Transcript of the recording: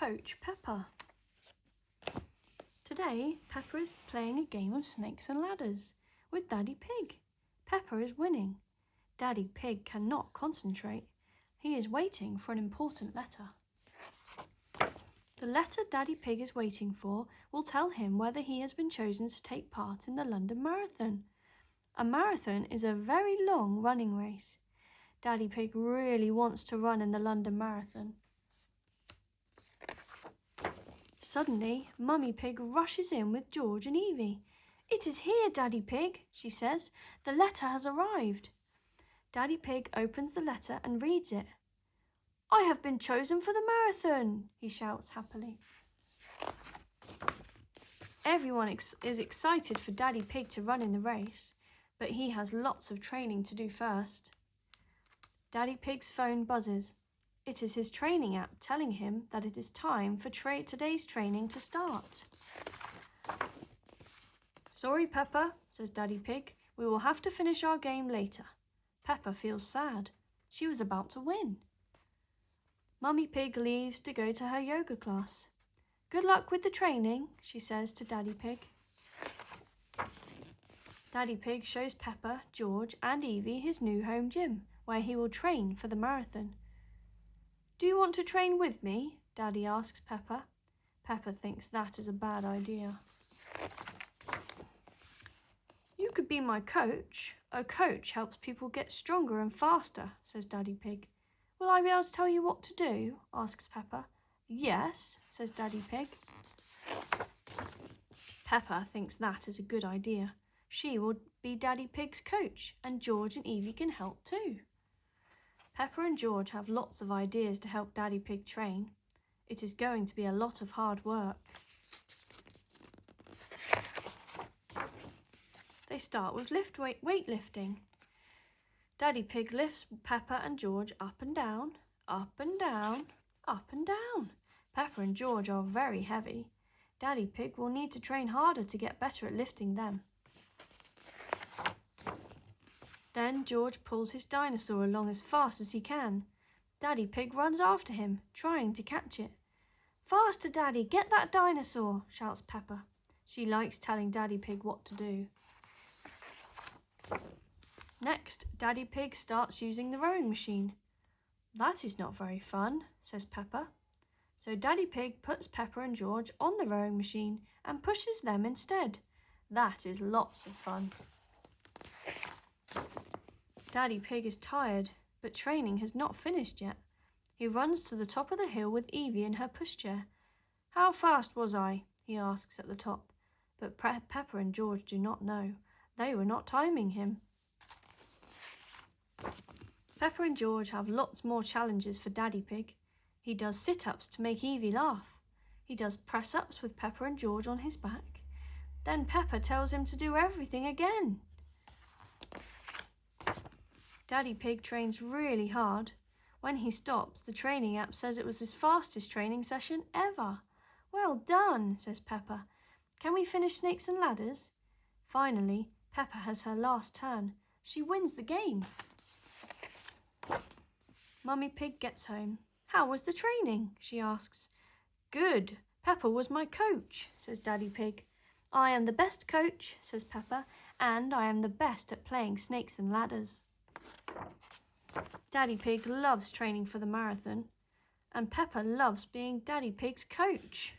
coach Peppa. Today, Peppa is playing a game of snakes and ladders with Daddy Pig. Peppa is winning. Daddy Pig cannot concentrate. He is waiting for an important letter. The letter Daddy Pig is waiting for will tell him whether he has been chosen to take part in the London Marathon. A marathon is a very long running race. Daddy Pig really wants to run in the London Marathon. Suddenly, Mummy Pig rushes in with George and Evie. "It is here, Daddy Pig," she says. "The letter has arrived." Daddy Pig opens the letter and reads it. "I have been chosen for the marathon," he shouts happily. Everyone is excited for Daddy Pig to run in the race, but he has lots of training to do first. Daddy Pig's phone buzzes. It is his training app telling him that it is time for today's training to start. "Sorry, Peppa," says Daddy Pig. "We will have to finish our game later." Peppa feels sad. She was about to win. Mummy Pig leaves to go to her yoga class. "Good luck with the training," she says to Daddy Pig. Daddy Pig shows Peppa, George and Evie his new home gym, where he will train for the marathon. "Do you want to train with me?" Daddy asks Peppa. Peppa thinks that is a bad idea. "You could be my coach. A coach helps people get stronger and faster," says Daddy Pig. "Will I be able to tell you what to do?" asks Peppa. "Yes," says Daddy Pig. Peppa thinks that is a good idea. She will be Daddy Pig's coach, and George and Evie can help too. Peppa and George have lots of ideas to help Daddy Pig train. It is going to be a lot of hard work. They start with weightlifting. Daddy Pig lifts Peppa and George up and down, up and down, up and down. Peppa and George are very heavy. Daddy Pig will need to train harder to get better at lifting them. Then George pulls his dinosaur along as fast as he can. Daddy Pig runs after him, trying to catch it. "Faster, Daddy, get that dinosaur," shouts Peppa. She likes telling Daddy Pig what to do. Next, Daddy Pig starts using the rowing machine. "That is not very fun," says Peppa. So Daddy Pig puts Peppa and George on the rowing machine and pushes them instead. That is lots of fun. Daddy Pig is tired, but training has not finished yet. He runs to the top of the hill with Evie in her pushchair. "How fast was I?" he asks at the top. But Peppa and George do not know. They were not timing him. Peppa and George have lots more challenges for Daddy Pig. He does sit-ups to make Evie laugh. He does press-ups with Peppa and George on his back. Then Peppa tells him to do everything again. Daddy Pig trains really hard. When he stops, the training app says it was his fastest training session ever. "Well done," says Peppa. "Can we finish snakes and ladders?" Finally, Peppa has her last turn. She wins the game. Mummy Pig gets home. "How was the training?" she asks. "Good. Peppa was my coach," says Daddy Pig. "I am the best coach," says Peppa, "and I am the best at playing snakes and ladders." Daddy Pig loves training for the marathon, and Peppa loves being Daddy Pig's coach.